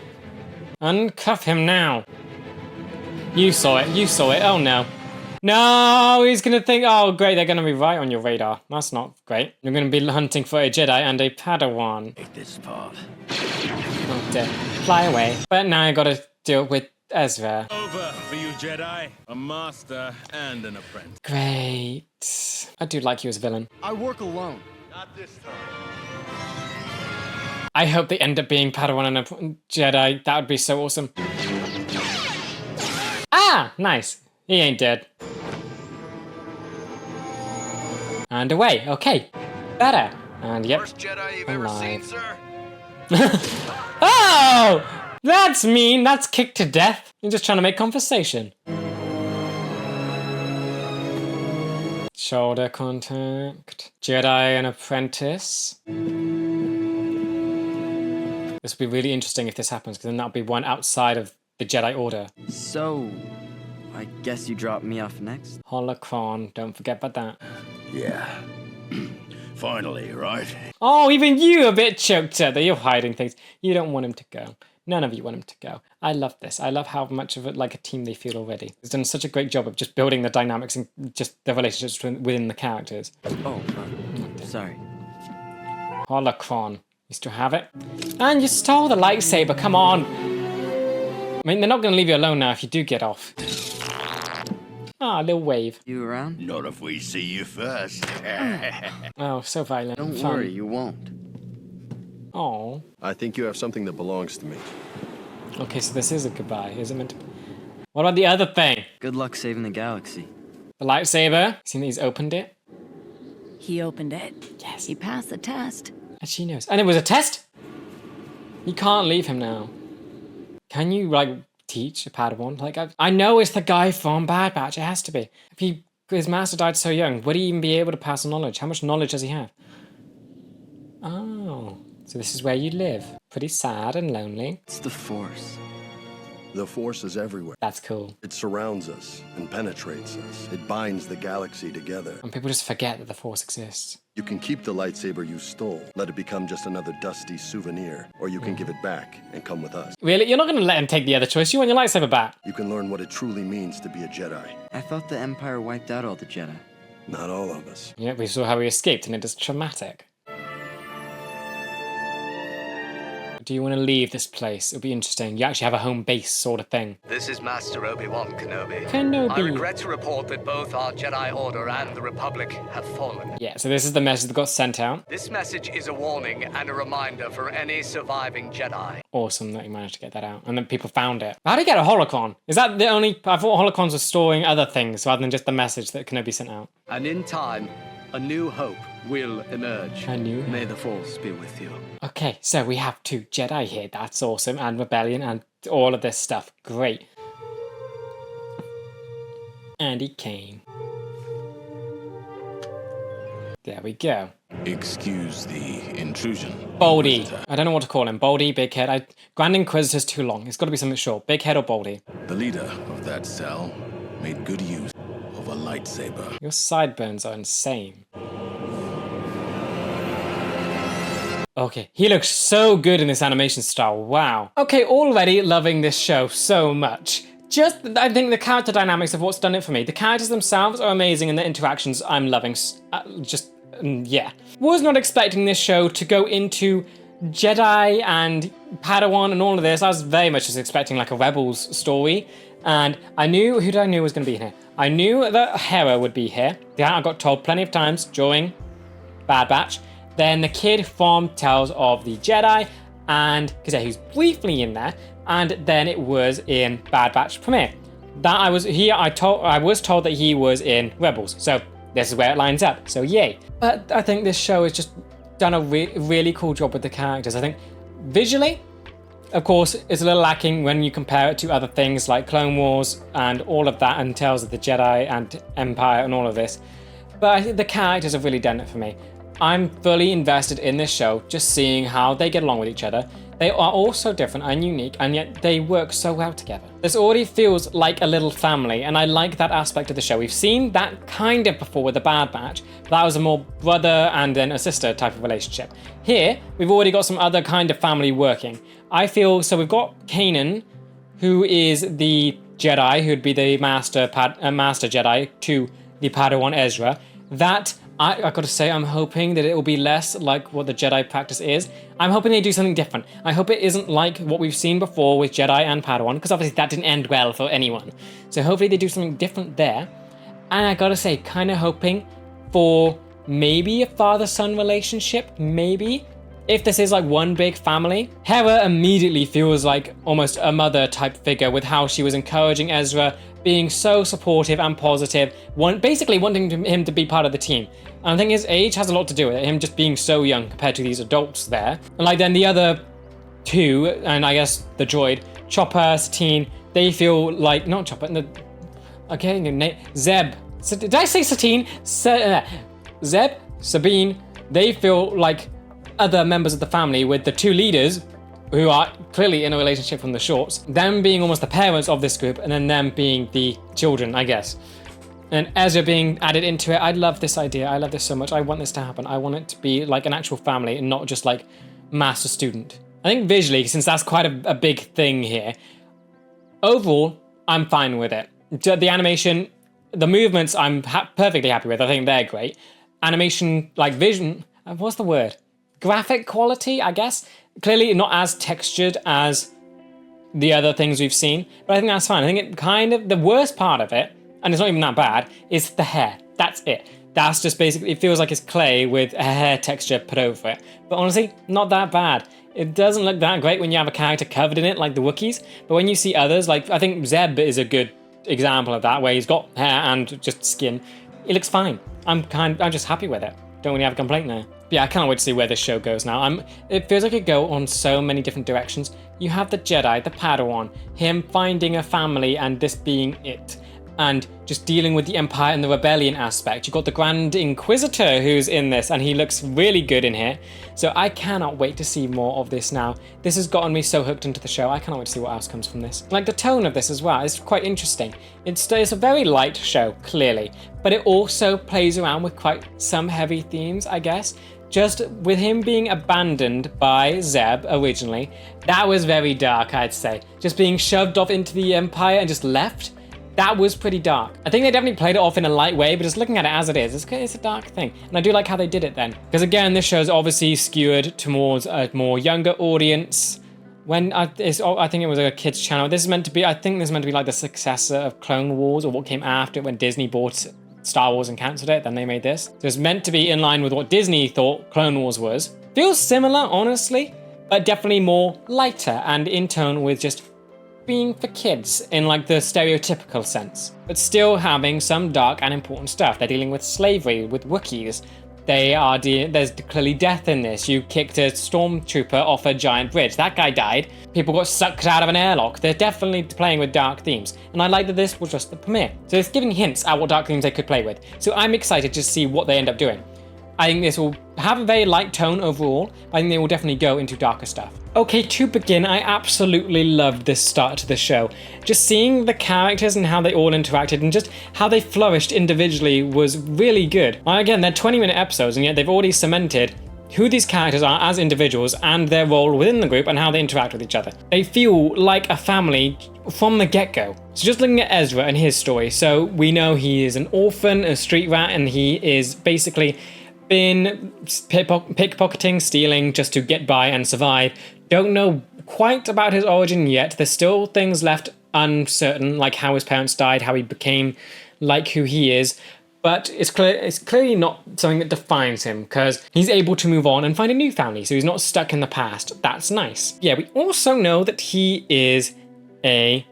Uncuff him now. You saw it. You saw it. Oh no. No, he's gonna think, oh great, they're gonna be right on your radar. That's not great. You're gonna be hunting for a Jedi and a Padawan. Take this part. Oh dear. Fly away. But now I gotta deal with Ezra. Over for you, Jedi. A master and an apprentice. Great. I do like you as a villain. I work alone. Not this time. I hope they end up being Padawan and a Jedi. That would be so awesome. Ah, nice. He ain't dead. And away. Okay. Better. And yep. Worst Jedi you've ever seen, sir? Oh! That's mean. That's kicked to death. You're just trying to make conversation. Shoulder contact. Jedi and apprentice. This will be really interesting if this happens, because then that'll be one outside of the Jedi Order. So, I guess you drop me off next? Holocron, don't forget about that. Yeah. Finally, right? Oh, even you a bit choked up that you're hiding things. You don't want him to go. None of you want him to go. I love this. I love how much of it like a team they feel already. It's done such a great job of just building the dynamics and just the relationships within the characters. Oh, sorry. Holocron. You still have it? And you stole the lightsaber, come on! I mean, they're not going to leave you alone now if you do get off. Ah, a little wave. You around? Not if we see you first. Oh, so violent. Don't Fun. worry, you won't. Oh. I think you have something that belongs to me. Okay, so this is a goodbye, is it meant to be? What about the other thing? Good luck saving the galaxy. The lightsaber? Seen that he's opened it? He opened it. Yes. He passed the test. And she knows. And it was a test? You can't leave him now. Can you, like, teach a Padawan? Like, I know it's the guy from Bad Batch. It has to be. If his master died so young, would he even be able to pass on knowledge? How much knowledge does he have? Oh. So this is where you live. Pretty sad and lonely. It's the Force. The Force is everywhere. That's cool. It surrounds us and penetrates us. It binds the galaxy together. And people just forget that the Force exists. You can keep the lightsaber you stole, let it become just another dusty souvenir, or you can give it back and come with us. Really? You're not going to let him take the other choice? You want your lightsaber back? You can learn what it truly means to be a Jedi. I thought the Empire wiped out all the Jedi. Not all of us. Yeah, we saw how he escaped, and it is traumatic. Do you want to leave this place? It'll be interesting. You actually have a home base sort of thing. This is Master Obi-Wan Kenobi. Kenobi. I regret to report that both our Jedi Order and the Republic have fallen. Yeah, so this is the message that got sent out. This message is a warning and a reminder for any surviving Jedi. Awesome that you managed to get that out. And then people found it. How do you get a holocron? Is that the only... I thought holocrons were storing other things rather than just the message that Kenobi sent out. And in time, a new hope will emerge. A new hope. May the Force be with you. Okay, so we have 2 Jedi here. That's awesome. And Rebellion and all of this stuff. Great. And he came. There we go. Excuse the intrusion. Baldy. I don't know what to call him. Baldy, big head. Grand Inquisitor's too long. It's got to be something short. Big head or Baldy? The leader of that cell made good use of a lightsaber. Your sideburns are insane. Okay, he looks so good in this animation style. Wow. Okay, already loving this show so much. just, I think the character dynamics of what's done it for me. The characters themselves are amazing and the interactions I'm loving. Yeah. Was not expecting this show to go into Jedi and Padawan and all of this. I was very much just expecting like a Rebels story. And I knew, who did I knew was going to be in here? I knew that Hera would be here. Yeah, I got told plenty of times during Bad Batch. Then the kid from Tales of the Jedi, and because yeah, he was briefly in there, and then it was in Bad Batch premiere. That I was told that he was in Rebels. So this is where it lines up. So yay! But I think this show has just done a really cool job with the characters. I think visually, of course, it's a little lacking when you compare it to other things like Clone Wars and all of that, and Tales of the Jedi and Empire and all of this. But I think the characters have really done it for me. I'm fully invested in this show, just seeing how they get along with each other. They are all so different and unique, and yet they work so well together. This already feels like a little family, and I like that aspect of the show. We've seen that kind of before with the Bad Batch, but that was a more brother and then a sister type of relationship. Here, we've already got some other kind of family working. I feel, so we've got Kanan, who is the Jedi, who'd be the Master Jedi to the Padawan Ezra. That, I gotta say, I'm hoping that it will be less like what the Jedi practice is. I'm hoping they do something different. I hope it isn't like what we've seen before with Jedi and Padawan, because obviously that didn't end well for anyone. So hopefully they do something different there. And I gotta say, kind of hoping for maybe a father-son relationship, maybe. If this is like one big family. Hera immediately feels like almost a mother type figure with how she was encouraging Ezra, being so supportive and positive, basically wanting him to be part of the team. And I think his age has a lot to do with it, him just being so young compared to these adults there. And like then the other two, and I guess the droid, Chopper, Satine, they feel like, not Chopper, Zeb. Did I say Satine? Zeb, Sabine, they feel like other members of the family, with the two leaders who are clearly in a relationship from the shorts, them being almost the parents of this group, and then them being the children, I guess. And Ezra being added into it. I love this idea. I love this so much. I want this to happen. I want it to be like an actual family and not just like master student. I think visually, since that's quite a big thing here, overall, I'm fine with it. The animation, the movements, I'm perfectly happy with. I think they're great. Animation, like vision, what's the word? Graphic quality, I guess. Clearly not as textured as the other things we've seen, but I think that's fine. I think it kind of, the worst part of it, and it's not even that bad, is the hair. That's it. That's just basically, it feels like it's clay with a hair texture put over it. But honestly, not that bad. It doesn't look that great when you have a character covered in it like the Wookiees, but when you see others, like I think Zeb is a good example of that, where he's got hair and just skin. It looks fine. I'm just happy with it. Don't really have a complaint there. But yeah, I can't wait to see where this show goes now. It feels like it go on so many different directions. You have the Jedi, the Padawan, him finding a family and this being it. And just dealing with the Empire and the rebellion aspect. You've got the Grand Inquisitor who's in this, and he looks really good in here. So I cannot wait to see more of this now. This has gotten me so hooked into the show. I cannot wait to see what else comes from this. Like the tone of this as well, it's quite interesting. It's a very light show, clearly, but it also plays around with quite some heavy themes, I guess. Just with him being abandoned by Zeb originally, that was very dark, I'd say. Just being shoved off into the Empire and just left. That was pretty dark. I think they definitely played it off in a light way, but just looking at it as it is, it's a dark thing. And I do like how they did it then. Because again, this show's obviously skewed towards a more younger audience. I think it was a kid's channel. This is meant to be, I think this is meant to be like the successor of Clone Wars, or what came after it when Disney bought Star Wars and cancelled it, then they made this. So it's meant to be in line with what Disney thought Clone Wars was. Feels similar, honestly, but definitely more lighter and in tone with just being for kids in like the stereotypical sense, but still having some dark and important stuff. They're dealing with slavery, with Wookiees. There's clearly death in this. You kicked a stormtrooper off a giant bridge. That guy died. People got sucked out of an airlock. They're definitely playing with dark themes. And I like that this was just the premiere. So it's giving hints at what dark themes they could play with. So I'm excited to see what they end up doing. I think this will have a very light tone overall, but I think they will definitely go into darker stuff. Okay, to begin, I absolutely loved this start to the show. Just seeing the characters and how they all interacted and just how they flourished individually was really good. Now, again, they're 20-minute episodes, and yet they've already cemented who these characters are as individuals and their role within the group and how they interact with each other. They feel like a family from the get-go. So just looking at Ezra and his story, so we know he is an orphan, a street rat, and he is basically been pickpocketing, stealing just to get by and survive. Don't know quite about his origin yet. There's still things left uncertain, like how his parents died, how he became like who he is. But it's clearly not something that defines him, because he's able to move on and find a new family, so he's not stuck in the past. That's nice. Yeah, we also know that he is a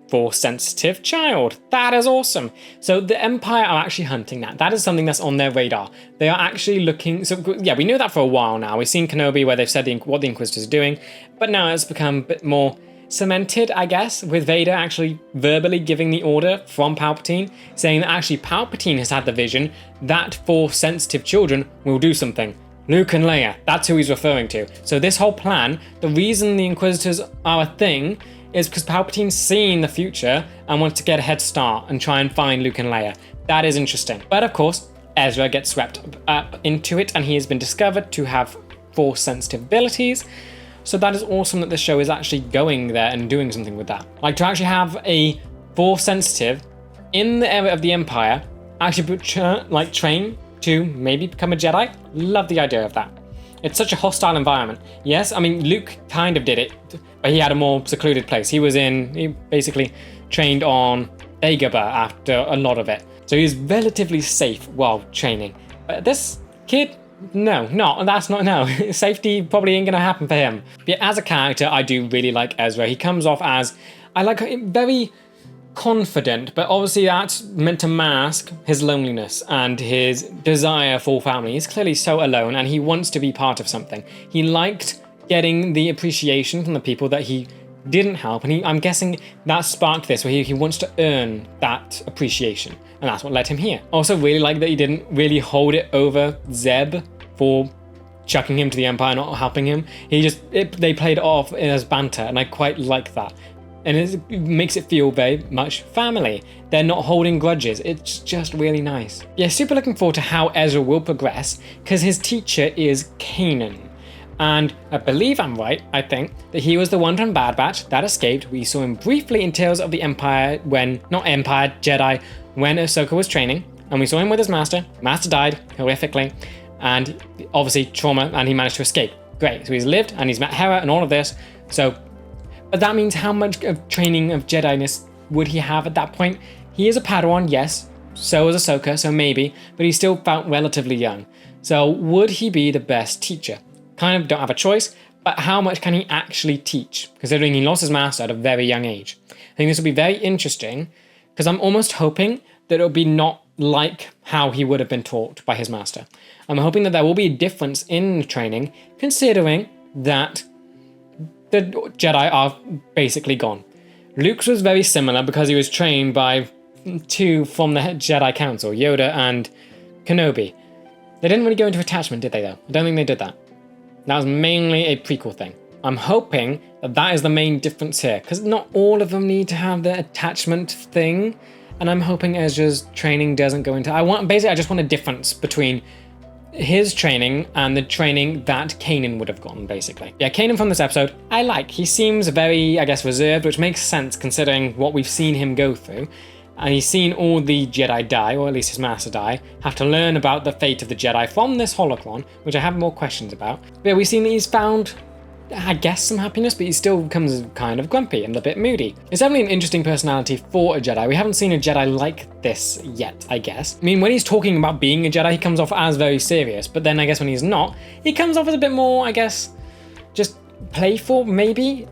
Force-sensitive child. That is awesome. So the Empire are actually hunting that. That is something that's on their radar. They are actually looking... So yeah, we know that for a while now. We've seen Kenobi where they've said what the Inquisitor's doing, but now it's become a bit more cemented, I guess, with Vader actually verbally giving the order from Palpatine, saying that actually Palpatine has had the vision that Force-sensitive children will do something. Luke and Leia, that's who he's referring to. So this whole plan, the reason the Inquisitors are a thing is because Palpatine's seen the future and wants to get a head start and try and find Luke and Leia. That is interesting. But of course, Ezra gets swept up into it, and he has been discovered to have Force-sensitive abilities. So that is awesome that the show is actually going there and doing something with that. Like, to actually have a Force-sensitive in the era of the Empire actually train to maybe become a Jedi. Love the idea of that. It's such a hostile environment. Yes, I mean, Luke kind of did it, but he had a more secluded place. He basically trained on Dagobah after a lot of it. So he was relatively safe while training. But this kid, no. Safety probably ain't gonna happen for him. But as a character, I do really like Ezra. He comes off as, I like very confident, but obviously that's meant to mask his loneliness and his desire for family. He's clearly so alone and he wants to be part of something. He liked getting the appreciation from the people that he didn't help, and I'm guessing that sparked this, where he wants to earn that appreciation, and that's what led him here. Also really like that he didn't really hold it over Zeb for chucking him to the Empire, not helping him. They played it off as banter, and I quite like that. And it makes it feel very much family. They're not holding grudges. It's just really nice. Yeah, super looking forward to how Ezra will progress, because his teacher is Kanan. And I believe I'm right, I think, that he was the one from Bad Batch that escaped. We saw him briefly in Tales of the Empire Jedi, when Ahsoka was training. And we saw him with his master. Master died horrifically. And obviously trauma, and he managed to escape. Great, so he's lived and he's met Hera and all of this. But that means how much of training of Jedi-ness would he have at that point? He is a Padawan, yes. So is Ahsoka, so maybe. But he still felt relatively young. So would he be the best teacher? Kind of don't have a choice, but how much can he actually teach? Considering he lost his master at a very young age. I think this will be very interesting, because I'm almost hoping that it'll be not like how he would have been taught by his master. I'm hoping that there will be a difference in training, considering that the Jedi are basically gone. Luke's was very similar because he was trained by two from the Jedi Council, Yoda and Kenobi. They didn't really go into attachment, did they though? I don't think they did that. That was mainly a prequel thing. I'm hoping that that is the main difference here, because not all of them need to have the attachment thing, and I'm hoping Ezra's training doesn't go into... I just want a difference between his training and the training that Kanan would have gotten, basically. Yeah, Kanan from this episode, I like. He seems very, I guess, reserved, which makes sense considering what we've seen him go through. And he's seen all the Jedi die, or at least his master die, have to learn about the fate of the Jedi from this holocron, which I have more questions about. But yeah, we've seen that he's found, I guess, some happiness, but he still becomes kind of grumpy and a bit moody. It's definitely an interesting personality for a Jedi. We haven't seen a Jedi like this yet, I guess. I mean, when he's talking about being a Jedi, he comes off as very serious, but then I guess when he's not, he comes off as a bit more, I guess, just playful, maybe?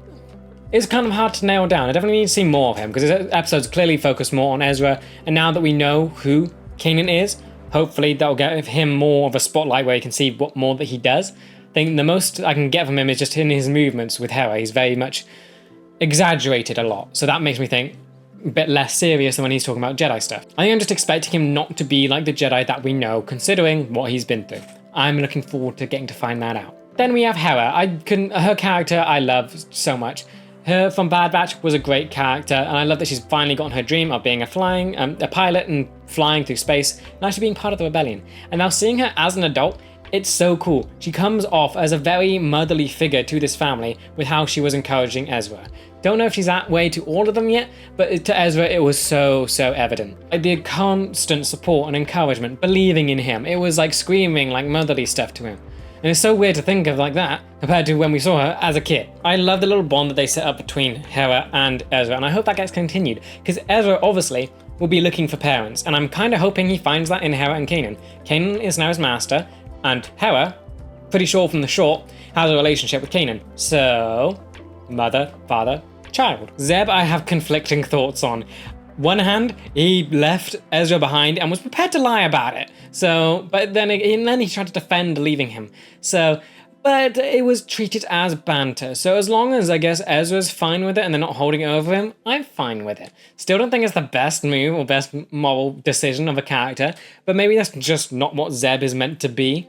It's kind of hard to nail down. I definitely need to see more of him, because his episodes clearly focus more on Ezra, and now that we know who Kanan is, hopefully that'll give him more of a spotlight where you can see what more that he does. I think the most I can get from him is just in his movements with Hera. He's very much exaggerated a lot, so that makes me think a bit less serious than when he's talking about Jedi stuff. I think I'm just expecting him not to be like the Jedi that we know, considering what he's been through. I'm looking forward to getting to find that out. Then we have Hera. Her character I love so much. Her from Bad Batch was a great character, and I love that she's finally gotten her dream of being a pilot and flying through space, and actually being part of the rebellion. And now seeing her as an adult It's so cool. She comes off as a very motherly figure to this family with how she was encouraging Ezra. Don't know if she's that way to all of them yet, but to Ezra it was so evident. Like the constant support and encouragement, believing in him. It was like screaming like motherly stuff to him. And it's so weird to think of like that compared to when we saw her as a kid. I love the little bond that they set up between Hera and Ezra, and I hope that gets continued, because Ezra obviously will be looking for parents, and I'm kind of hoping he finds that in Hera and Kanan. Kanan is now his master, and Hera, pretty sure from the short, has a relationship with Kanan. So, mother, father, child. Zeb I have conflicting thoughts on. One hand, he left Ezra behind and was prepared to lie about it. So, but then he tried to defend leaving him. So, but it was treated as banter. So as long as I guess Ezra's fine with it and they're not holding it over him, I'm fine with it. Still don't think it's the best move or best moral decision of a character, but maybe that's just not what Zeb is meant to be.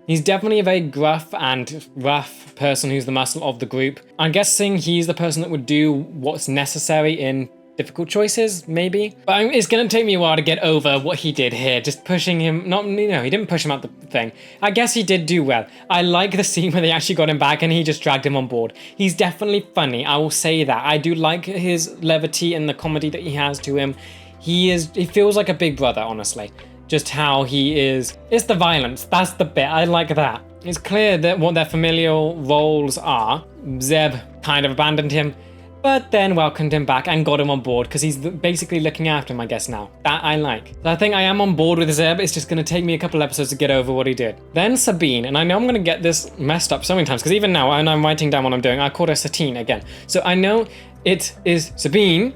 He's definitely a very gruff and rough person who's the muscle of the group. I'm guessing he's the person that would do what's necessary in difficult choices, maybe. But it's gonna take me a while to get over what he did here. Just pushing him, he didn't push him out the thing. I guess he did do well. I like the scene where they actually got him back and he just dragged him on board. He's definitely funny, I will say that. I do like his levity and the comedy that he has to him. He feels like a big brother, honestly. Just how he is. It's the violence, that's the bit, I like that. It's clear that what their familial roles are. Zeb kind of abandoned him, but then welcomed him back and got him on board because he's basically looking after him, I guess, now. That I like. So I think I am on board with Zeb. It's just going to take me a couple episodes to get over what he did. Then Sabine, and I know I'm going to get this messed up so many times because even now, when I'm writing down what I'm doing, I called her Satine again. So I know it is Sabine.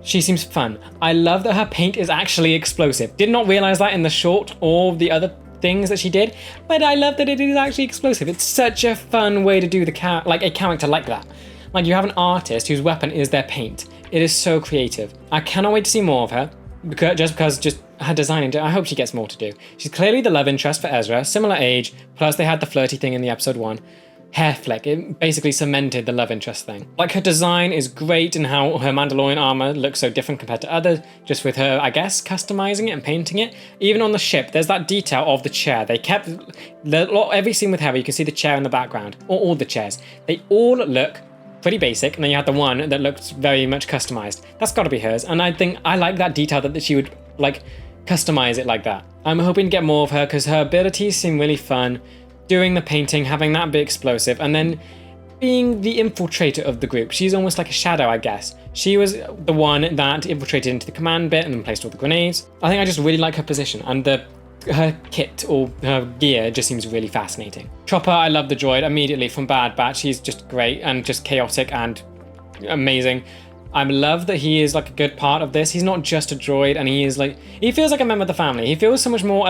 She seems fun. I love that her paint is actually explosive. Did not realize that in the short or the other things that she did, but I love that it is actually explosive. It's such a fun way to do a character like that. Like you have an artist whose weapon is their paint. It is so creative. I cannot wait to see more of her, because her design, I hope she gets more to do. She's clearly the love interest for Ezra, similar age, plus they had the flirty thing in the episode 1. Hair flick, it basically cemented the love interest thing. Like her design is great and how her Mandalorian armor looks so different compared to others, just with her, I guess, customizing it and painting it. Even on the ship, there's that detail of the chair. They kept, every scene with her, you can see the chair in the background, or all the chairs. They all look pretty basic, and then you had the one that looked very much customized. That's got to be hers, and I think I like that detail that she would like customize it like that. I'm hoping to get more of her because her abilities seem really fun. Doing the painting, having that be explosive, and then being the infiltrator of the group. She's almost like a shadow, I guess. She was the one that infiltrated into the command bit and then placed all the grenades. I think I just really like her position, and her kit or her gear just seems really fascinating. Chopper, I love the droid immediately from Bad Batch. He's just great and just chaotic and amazing. I love that he is like a good part of this. He's not just a droid, and he feels like a member of the family. He feels so much more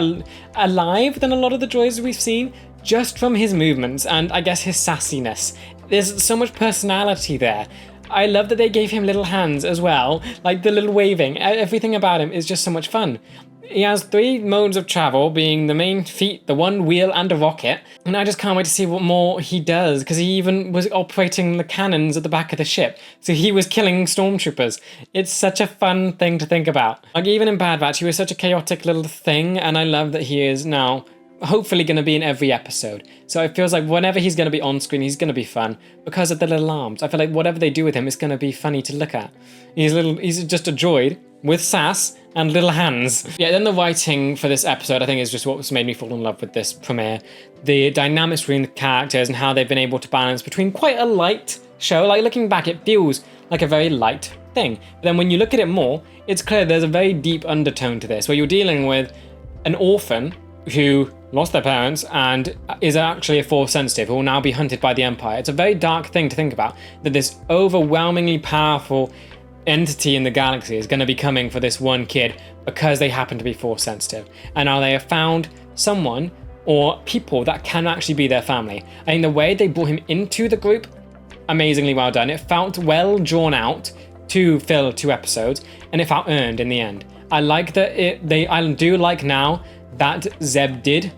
alive than a lot of the droids we've seen, just from his movements and I guess his sassiness. There's so much personality there. I love that they gave him little hands as well, like the little waving. Everything about him is just so much fun. He has 3 modes of travel, being the main feet, the one wheel, and a rocket. And I just can't wait to see what more he does, because he even was operating the cannons at the back of the ship. So he was killing stormtroopers. It's such a fun thing to think about. Like even in Bad Batch, he was such a chaotic little thing, and I love that he is now hopefully going to be in every episode. So it feels like whenever he's going to be on screen, he's going to be fun because of the little arms. I feel like whatever they do with him is going to be funny to look at. He's just a droid with sass and little hands. Yeah, then the writing for this episode, I think, is just what's made me fall in love with this premiere. The dynamics between the characters and how they've been able to balance between quite a light show. Like looking back, it feels like a very light thing. But then when you look at it more, it's clear there's a very deep undertone to this, where you're dealing with an orphan who lost their parents and is actually a Force sensitive who will now be hunted by the Empire. It's a very dark thing to think about, that this overwhelmingly powerful entity in the galaxy is going to be coming for this one kid because they happen to be Force sensitive. And now they have found someone or people that can actually be their family. I think the way they brought him into the group, amazingly well done. It felt well drawn out to fill 2 episodes, and it felt earned in the end. I like that I do like now that Zeb did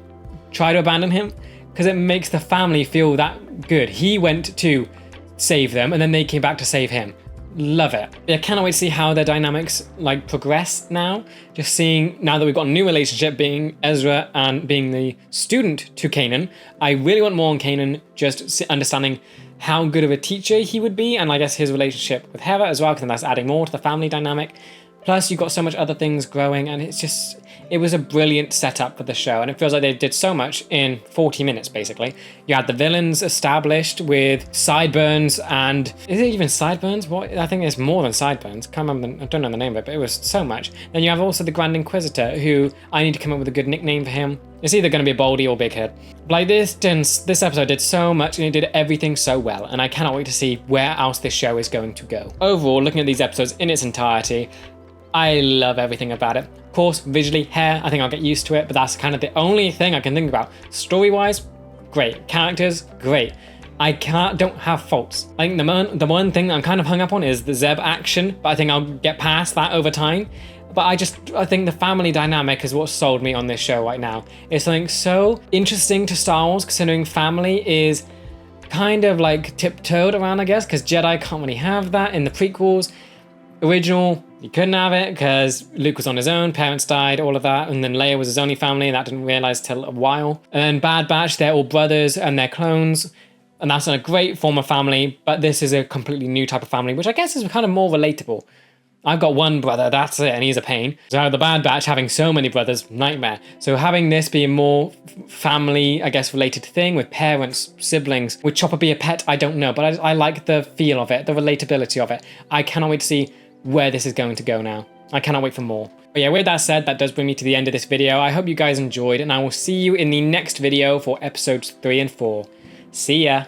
try to abandon him, because it makes the family feel that good. He went to save them and then they came back to save him. Love it. Yeah, cannot wait to see how their dynamics like progress now. Just seeing now that we've got a new relationship being Ezra and being the student to Kanan. I really want more on Kanan, just understanding how good of a teacher he would be, and I guess his relationship with Hera as well, because that's adding more to the family dynamic. Plus, you've got so much other things growing, and it was a brilliant setup for the show, and it feels like they did so much in 40 minutes, basically. You had the villains established with sideburns, and is it even sideburns? What? I think it's more than sideburns. Can't remember, I don't know the name of it, but it was so much. Then you have also the Grand Inquisitor, who I need to come up with a good nickname for him. It's either going to be Baldy or Big Head. Like this episode did so much, and it did everything so well, and I cannot wait to see where else this show is going to go. Overall, looking at these episodes in its entirety, I love everything about it. Of course, visually, hair, I think I'll get used to it, but that's kind of the only thing I can think about. Story-wise, great. Characters, great. I don't have faults. I think the one thing I'm kind of hung up on is the Zeb action, but I think I'll get past that over time. But I think the family dynamic is what sold me on this show right now. It's something so interesting to Star Wars, considering family is kind of like tiptoed around, I guess, because Jedi can't really have that in the prequels. Original, you couldn't have it because Luke was on his own, parents died, all of that, and then Leia was his only family, and that didn't realize till a while. And Bad Batch, they're all brothers and they're clones, and that's a great form of family, but this is a completely new type of family, which I guess is kind of more relatable. I've got one brother, that's it, and he's a pain. So the Bad Batch having so many brothers, nightmare. So having this be a more family, I guess, related thing with parents, siblings, would Chopper be a pet? I don't know, but I like the feel of it, the relatability of it. I cannot wait to see where this is going to go now. I cannot wait for more. But yeah, with that said, that does bring me to the end of this video. I hope you guys enjoyed, and I will see you in the next video for episodes 3 and 4. See ya!